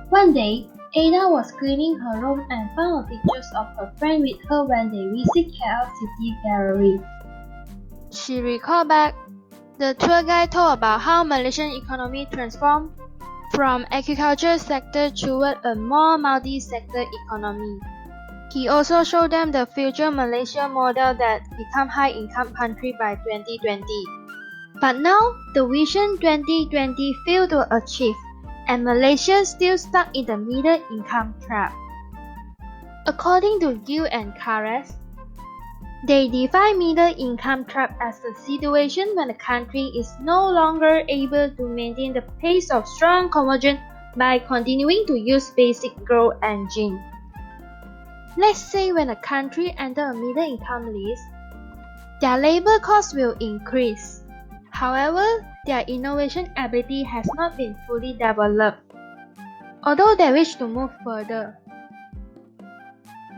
One day, Ada was cleaning her room and found pictures of her friend with her when they visit KL City Gallery. She recalled back. The tour guide told about how Malaysian economy transformed from agriculture sector toward a more multi-sector economy. He also showed them the future Malaysia model that become high-income country by 2020. But now, the Vision 2020 failed to achieve, and Malaysia still stuck in the middle-income trap. According to Gill and Karas, they define middle-income trap as a situation when a country is no longer able to maintain the pace of strong convergence by continuing to use basic growth engine. Let's say when a country enters a middle-income list, their labor costs will increase. However, their innovation ability has not been fully developed, although they wish to move further.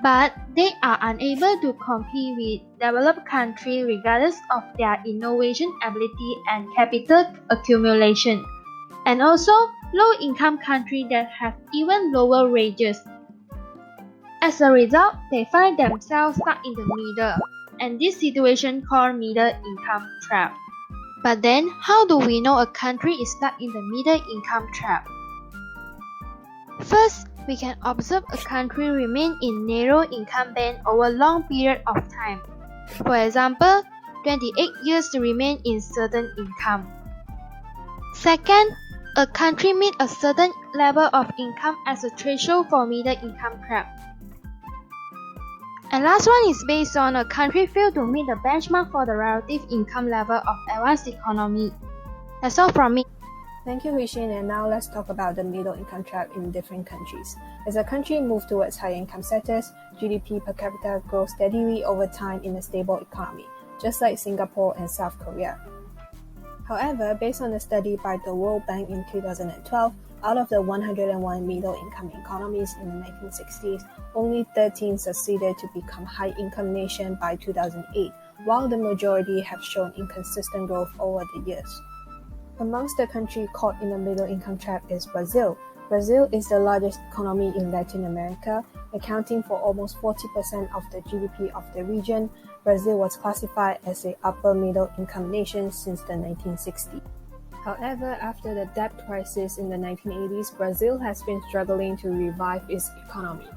But they are unable to compete with developed countries regardless of their innovation ability and capital accumulation, and also low-income countries that have even lower wages. As a result, they find themselves stuck in the middle, and this situation called middle-income trap. But then, how do we know a country is stuck in the middle-income trap? First, we can observe a country remain in narrow income band over a long period of time. For example, 28 years to remain in certain income. Second, a country meet a certain level of income as a threshold for middle-income trap. And last one is based on a country failed to meet the benchmark for the relative income level of advanced economy. That's all from me. Thank you, Huishin, and now let's talk about the middle income trap in different countries. As a country moves towards higher income sectors, GDP per capita grows steadily over time in a stable economy, just like Singapore and South Korea. However, based on a study by the World Bank in 2012, out of the 101 middle-income economies in the 1960s, only 13 succeeded to become high-income nation by 2008, while the majority have shown inconsistent growth over the years. Amongst the countries caught in the middle-income trap is Brazil. Brazil is the largest economy in Latin America, accounting for almost 40% of the GDP of the region. Brazil was classified as an upper middle-income nation since the 1960s. However, after the debt crisis in the 1980s, Brazil has been struggling to revive its economy.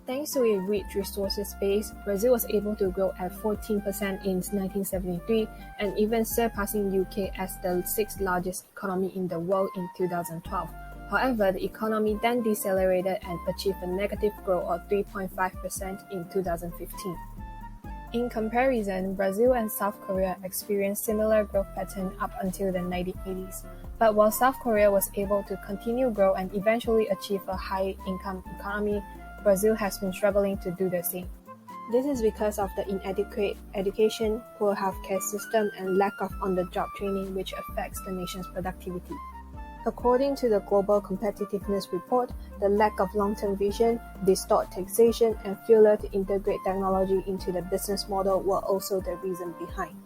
Thanks to a rich resources base, Brazil was able to grow at 14% in 1973 and even surpassing UK as the sixth largest economy in the world in 2012. However, the economy then decelerated and achieved a negative growth of 3.5% in 2015. In comparison, Brazil and South Korea experienced similar growth pattern up until the 1980s. But while South Korea was able to continue grow and eventually achieve a high-income economy, Brazil has been struggling to do the same. This is because of the inadequate education, poor healthcare system, and lack of on-the-job training, which affects the nation's productivity. According to the Global Competitiveness Report, the lack of long-term vision, distort taxation, and failure to integrate technology into the business model were also the reason behind.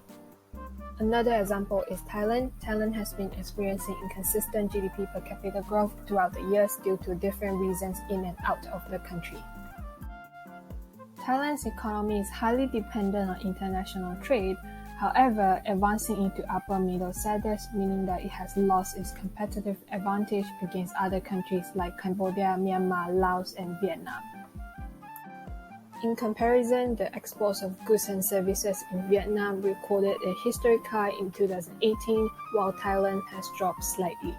Another example is Thailand. Thailand has been experiencing inconsistent GDP per capita growth throughout the years due to different reasons in and out of the country. Thailand's economy is highly dependent on international trade, however, advancing into upper middle status, meaning that it has lost its competitive advantage against other countries like Cambodia, Myanmar, Laos, and Vietnam. In comparison, the exports of goods and services in Vietnam recorded a historic high in 2018, while Thailand has dropped slightly.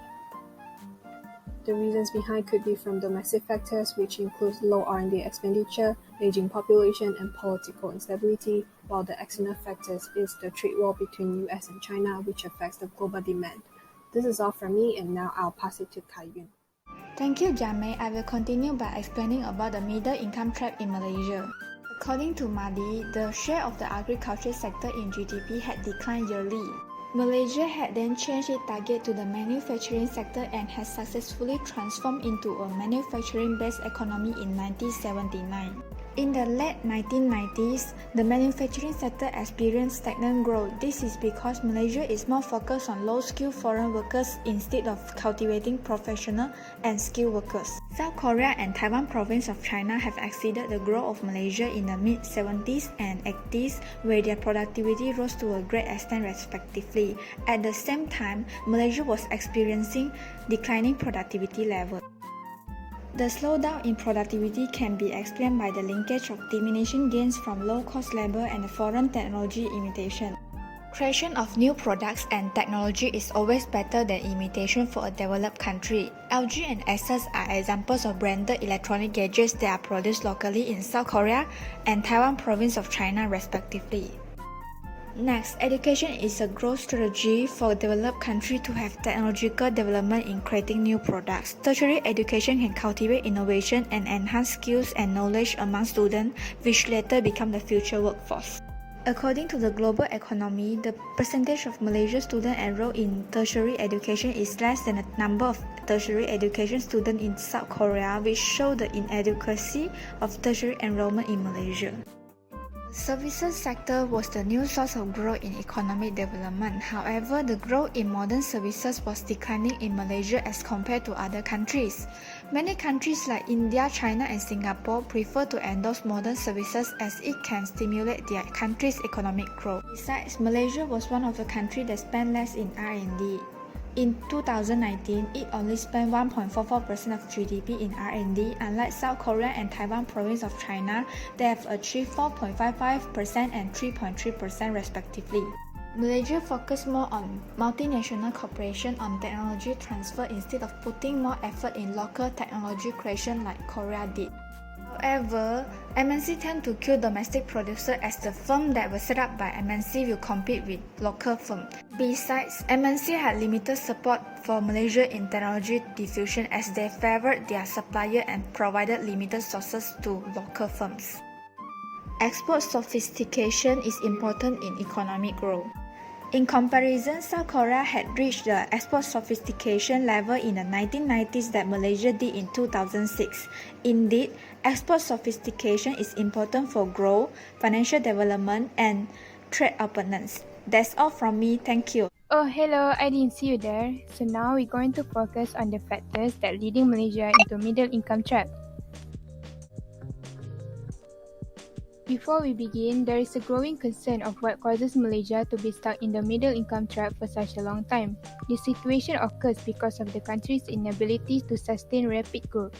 The reasons behind could be from domestic factors, which includes low R&D expenditure, aging population, and political instability, while the external factors is the trade war between US and China, which affects the global demand. This is all from me, and now I'll pass it to Kai-Yun. Thank you, Jamie. I will continue by explaining about the middle-income trap in Malaysia. According to Madi, the share of the agriculture sector in GDP had declined yearly. Malaysia had then changed its target to the manufacturing sector and has successfully transformed into a manufacturing-based economy in 1979. In the late 1990s, the manufacturing sector experienced stagnant growth. This is because Malaysia is more focused on low-skilled foreign workers instead of cultivating professional and skilled workers. South Korea and Taiwan province of China have exceeded the growth of Malaysia in the mid-70s and 80s, where their productivity rose to a great extent respectively. At the same time, Malaysia was experiencing declining productivity levels. The slowdown in productivity can be explained by the linkage of diminishing gains from low-cost labor and foreign technology imitation. Creation of new products and technology is always better than imitation for a developed country. LG and Asus are examples of branded electronic gadgets that are produced locally in South Korea and Taiwan province of China respectively. Next, education is a growth strategy for a developed country to have technological development in creating new products. Tertiary education can cultivate innovation and enhance skills and knowledge among students, which later become the future workforce. According to the global economy, the percentage of Malaysian students enrolled in tertiary education is less than the number of tertiary education students in South Korea, which show the inadequacy of tertiary enrollment in Malaysia. Services sector was the new source of growth in economic development. However, the growth in modern services was declining in Malaysia as compared to other countries. Many countries like India, China, and Singapore prefer to endorse modern services as it can stimulate their country's economic growth. Besides, Malaysia was one of the countries that spent less in R&D. In 2019, it only spent 1.44% of GDP in R&D, unlike South Korea and Taiwan province of China, they have achieved 4.55% and 3.3% respectively. Malaysia focused more on multinational cooperation on technology transfer instead of putting more effort in local technology creation like Korea did. However, MNC tend to kill domestic producers as the firm that was set up by MNC will compete with local firms. Besides, MNC had limited support for Malaysia in technology diffusion as they favored their supplier and provided limited sources to local firms. Export sophistication is important in economic growth. In comparison, South Korea had reached the export sophistication level in the 1990s that Malaysia did in 2006. Indeed, export sophistication is important for growth, financial development, and trade openness. That's all from me. Thank you. Oh, hello, I didn't see you there. So now we're going to focus on the factors that leading Malaysia into middle income trap. Before we begin, there is a growing concern of what causes Malaysia to be stuck in the middle income trap for such a long time. This situation occurs because of the country's inability to sustain rapid growth.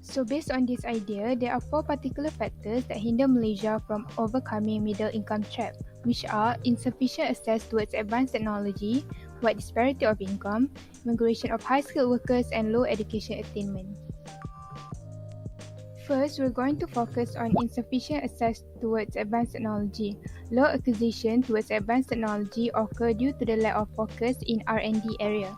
So based on this idea, there are 4 particular factors that hinder Malaysia from overcoming middle income trap, which are insufficient access towards advanced technology, wide disparity of income, migration of high-skilled workers, and low education attainment. First, we're going to focus on insufficient access towards advanced technology. Low acquisition towards advanced technology occur due to the lack of focus in R&D area.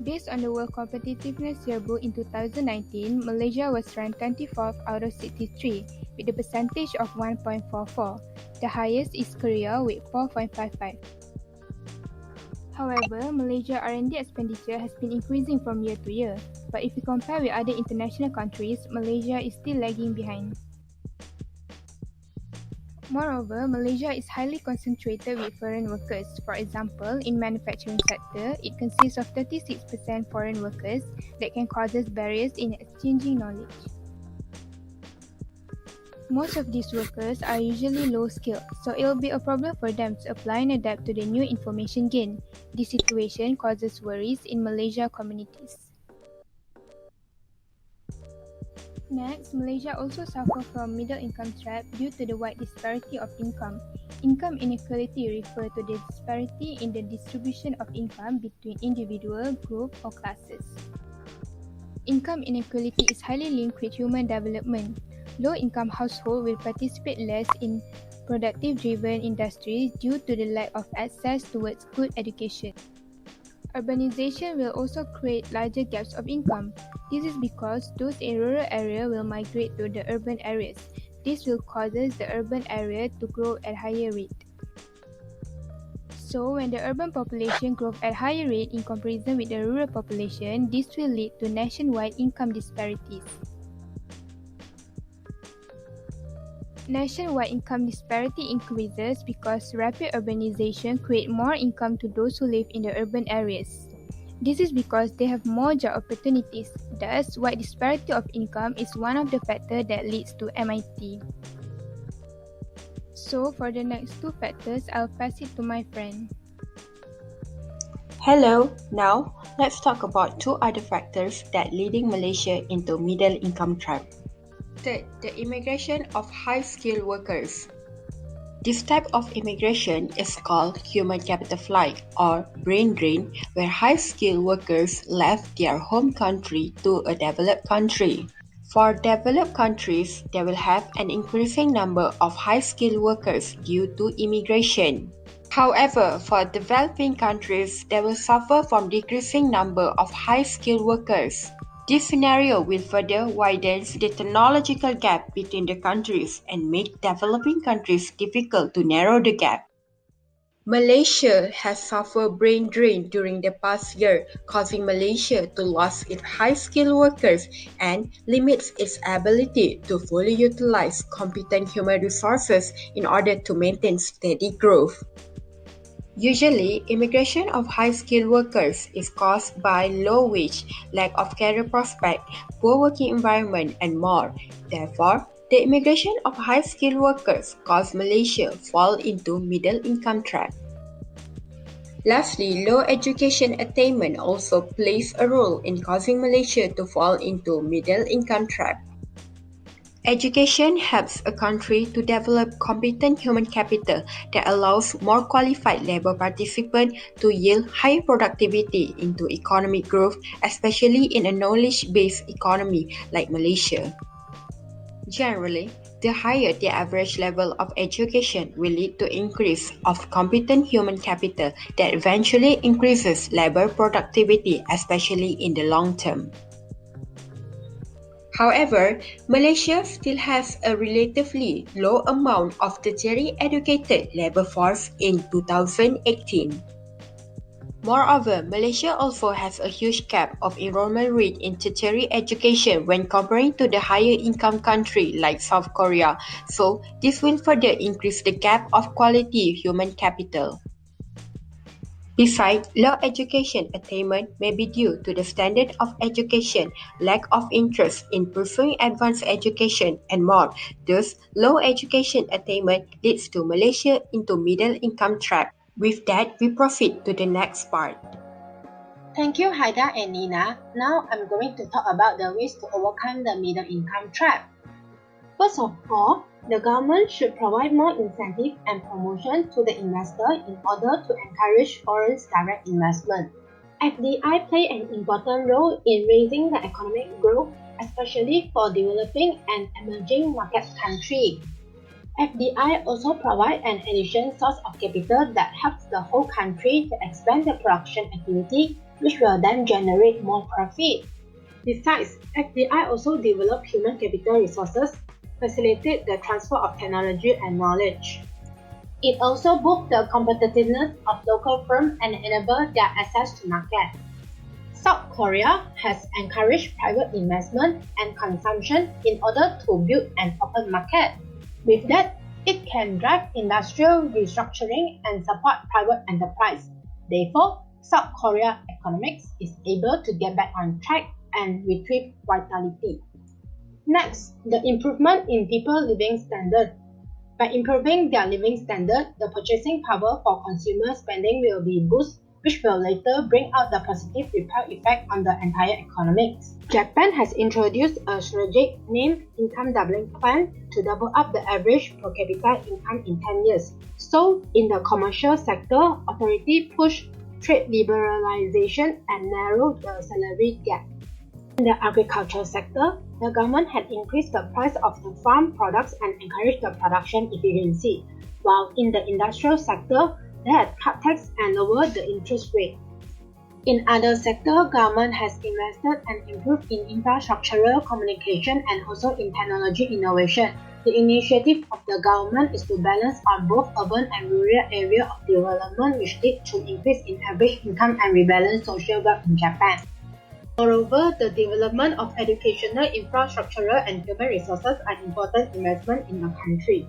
Based on the World Competitiveness Yearbook in 2019, Malaysia was ranked 24th out of 63 with a percentage of 1.44. The highest is Korea with 4.55. However, Malaysia R&D expenditure has been increasing from year to year, but if we compare with other international countries, Malaysia is still lagging behind. Moreover, Malaysia is highly concentrated with foreign workers. For example, in manufacturing sector, it consists of 36% foreign workers that can cause barriers in exchanging knowledge. Most of these workers are usually low-skilled, so it will be a problem for them to apply and adapt to the new information gained. This situation causes worries in Malaysia communities. Next, Malaysia also suffers from middle income trap due to the wide disparity of income. Income inequality refers to the disparity in the distribution of income between individual, group, or classes. Income inequality is highly linked with human development. Low-income households will participate less in productive-driven industries due to the lack of access towards good education. Urbanization will also create larger gaps of income. This is because those in rural areas will migrate to the urban areas. This will cause the urban area to grow at higher rate. So, when the urban population grows at higher rate in comparison with the rural population, this will lead to nationwide income disparities. Nationwide income disparity increases because rapid urbanization creates more income to those who live in the urban areas. This is because they have more job opportunities. Thus, wide disparity of income is one of the factors that leads to MIT. So, for the next two factors, I'll pass it to my friend. Hello, now let's talk about two other factors that leading Malaysia into middle income trap. Third, the immigration of high-skilled workers. This type of immigration is called human capital flight or brain drain, where high-skilled workers left their home country to a developed country. For developed countries, they will have an increasing number of high-skilled workers due to immigration. However, for developing countries, they will suffer from decreasing number of high-skilled workers. This scenario will further widen the technological gap between the countries and make developing countries difficult to narrow the gap. Malaysia has suffered brain drain during the past year, causing Malaysia to lose its high-skilled workers and limits its ability to fully utilize competent human resources in order to maintain steady growth. Usually, immigration of high-skilled workers is caused by low wage, lack of career prospect, poor working environment, and more. Therefore, the immigration of high-skilled workers caused Malaysia fall into middle-income trap. Lastly, low education attainment also plays a role in causing Malaysia to fall into middle-income trap. Education helps a country to develop competent human capital that allows more qualified labor participants to yield higher productivity into economic growth, especially in a knowledge-based economy like Malaysia. Generally, the higher the average level of education will lead to increase of competent human capital that eventually increases labor productivity, especially in the long term. However, Malaysia still has a relatively low amount of tertiary educated labor force in 2018. Moreover, Malaysia also has a huge gap of enrollment rate in tertiary education when comparing to the higher income country like South Korea, so this will further increase the gap of quality human capital. Besides, low education attainment may be due to the standard of education, lack of interest in pursuing advanced education, and more. Thus, low education attainment leads to Malaysia into middle-income trap. With that, we proceed to the next part. Thank you, Haida and Nina. Now I'm going to talk about the ways to overcome the middle-income trap. First of all, the government should provide more incentive and promotion to the investor in order to encourage foreign direct investment. FDI play an important role in raising the economic growth, especially for developing and emerging market countries. FDI also provide an additional source of capital that helps the whole country to expand the production activity, which will then generate more profit. Besides, FDI also develop human capital resources, facilitate the transfer of technology and knowledge. It also boosts the competitiveness of local firms and enable their access to market. South Korea has encouraged private investment and consumption in order to build an open market. With that, it can drive industrial restructuring and support private enterprise. Therefore, South Korea economics is able to get back on track and retrieve vitality. Next, the improvement in people living standard. By improving their living standard, the purchasing power for consumer spending will be boosted, which will later bring out the positive ripple effect on the entire economics. Japan has introduced a strategic named Income Doubling Plan to double up the average per capita income in 10 years. So, in the commercial sector, authorities push trade liberalization and narrow the salary gap. In the agricultural sector, the government had increased the price of the farm products and encouraged the production efficiency, while in the industrial sector, they had cut tax and lowered the interest rate. In other sectors, government has invested and improved in infrastructural communication and also in technology innovation. The initiative of the government is to balance on both urban and rural area of development, which lead to increase in average income and rebalance social wealth in Japan. Moreover, the development of educational, infrastructural, and human resources are important investment in the country.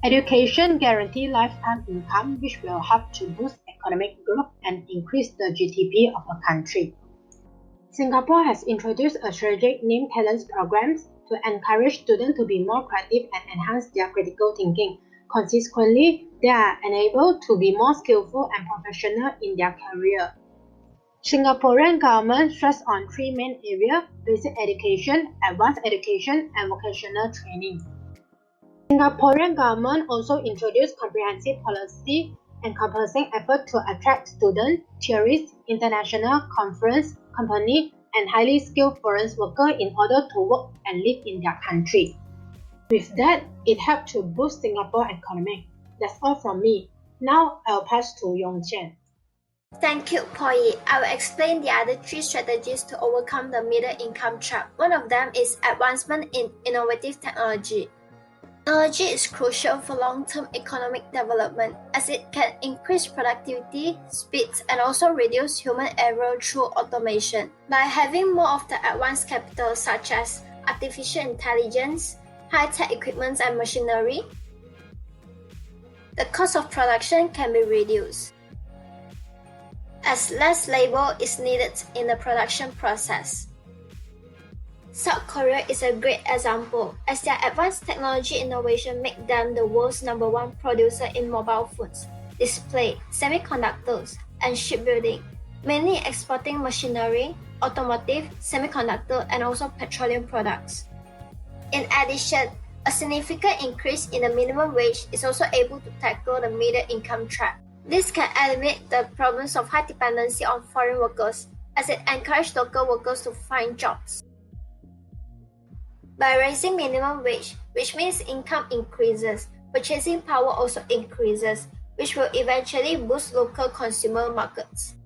Education guarantees lifetime income, which will help to boost economic growth and increase the GDP of a country. Singapore has introduced a strategic named Talents programs to encourage students to be more creative and enhance their critical thinking. Consequently, they are enabled to be more skillful and professional in their career. Singaporean government stress on three main areas: basic education, advanced education, and vocational training. Singaporean government also introduced comprehensive policy encompassing effort to attract students, tourists, international conference companies, and highly skilled foreign workers in order to work and live in their country. With that, it helped to boost Singapore's economy. That's all from me. Now I'll pass to Yongqian. Thank you, Poi. I will explain the other three strategies to overcome the middle income trap. One of them is advancement in innovative technology. Technology is crucial for long-term economic development as it can increase productivity, speed, and also reduce human error through automation. By having more of the advanced capital such as artificial intelligence, high-tech equipment and machinery, the cost of production can be reduced, as less labor is needed in the production process. South Korea is a great example, as their advanced technology innovation make them the world's #1 producer in mobile phones, display, semiconductors, and shipbuilding, mainly exporting machinery, automotive, semiconductor, and also petroleum products. In addition, a significant increase in the minimum wage is also able to tackle the middle income trap. This can eliminate the problems of high dependency on foreign workers, as it encourages local workers to find jobs. By raising minimum wage, which means income increases, purchasing power also increases, which will eventually boost local consumer markets.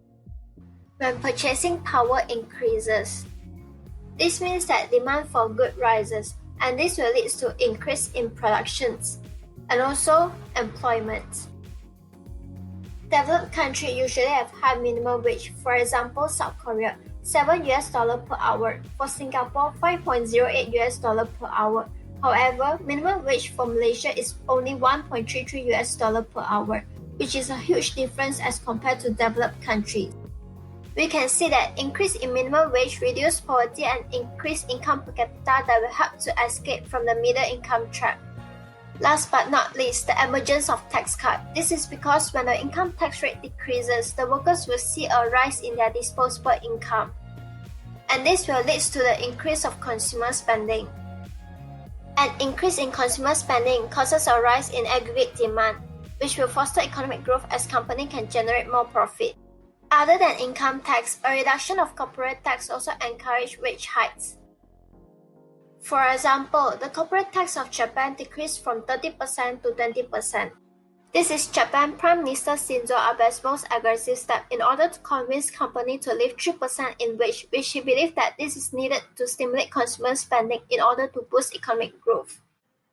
When purchasing power increases, this means that demand for goods rises, and this will lead to increase in productions and also employment. Developed countries usually have high minimum wage. For example, South Korea, $7 per hour. For Singapore, $5.08 per hour. However, minimum wage for Malaysia is only $1.33 per hour, which is a huge difference as compared to developed countries. We can see that increase in minimum wage reduce poverty and increase income per capita that will help to escape from the middle income trap. Last but not least, the emergence of tax cut. This is because when the income tax rate decreases, the workers will see a rise in their disposable income. And this will lead to the increase of consumer spending. An increase in consumer spending causes a rise in aggregate demand, which will foster economic growth as companies can generate more profit. Other than income tax, a reduction of corporate tax also encourages wage hikes. For example, the corporate tax of Japan decreased from 30% to 20%. This is Japan Prime Minister Shinzo Abe's most aggressive step in order to convince companies to leave 3% in wage, which he believes that this is needed to stimulate consumer spending in order to boost economic growth.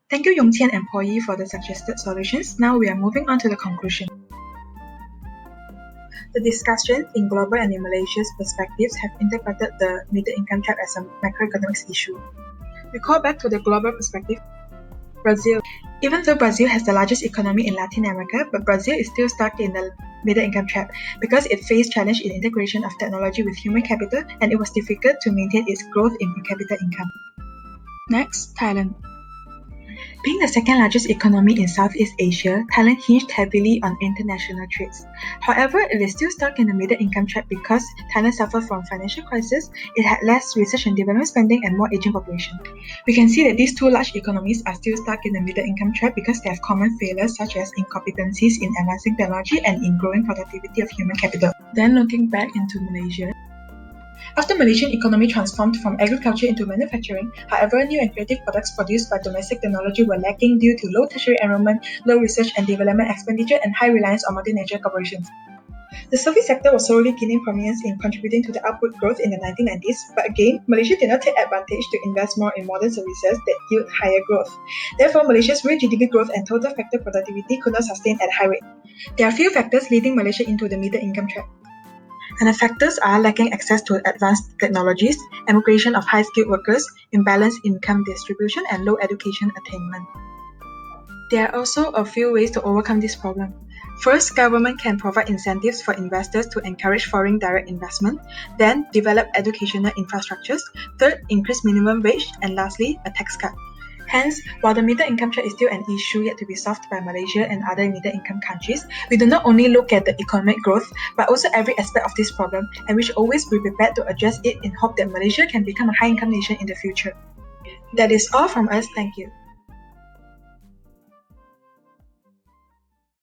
Thank you Yongqian and Poi for the suggested solutions. Now we are moving on to the conclusion. The discussions in global and in Malaysia's perspectives have interpreted the middle income trap as a macroeconomics issue. We call back to the global perspective. Brazil. Even though Brazil has the largest economy in Latin America, but Brazil is still stuck in the middle income trap because it faced challenge in integration of technology with human capital, and it was difficult to maintain its growth in per capita income. Next, Thailand. Being the second largest economy in Southeast Asia, Thailand hinged heavily on international trades. However, it is still stuck in the middle income trap because Thailand suffered from financial crisis, it had less research and development spending and more aging population. We can see that these two large economies are still stuck in the middle income trap because they have common failures such as incompetencies in advancing technology and in growing productivity of human capital. Then looking back into Malaysia. After Malaysian economy transformed from agriculture into manufacturing, however, new and creative products produced by domestic technology were lacking due to low tertiary enrollment, low research and development expenditure, and high reliance on multinational corporations. The service sector was slowly gaining prominence in contributing to the output growth in the 1990s, but again, Malaysia did not take advantage to invest more in modern services that yield higher growth. Therefore, Malaysia's real GDP growth and total factor productivity could not sustain at high rate. There are few factors leading Malaysia into the middle income trap. And the factors are lacking access to advanced technologies, emigration of high-skilled workers, imbalanced income distribution, and low education attainment. There are also a few ways to overcome this problem. First, government can provide incentives for investors to encourage foreign direct investment, then develop educational infrastructures, third, increase minimum wage, and lastly, a tax cut. Hence, while the middle income trap is still an issue yet to be solved by Malaysia and other middle income countries, we do not only look at the economic growth, but also every aspect of this problem, and we should always be prepared to address it in hope that Malaysia can become a high income nation in the future. That is all from us, thank you.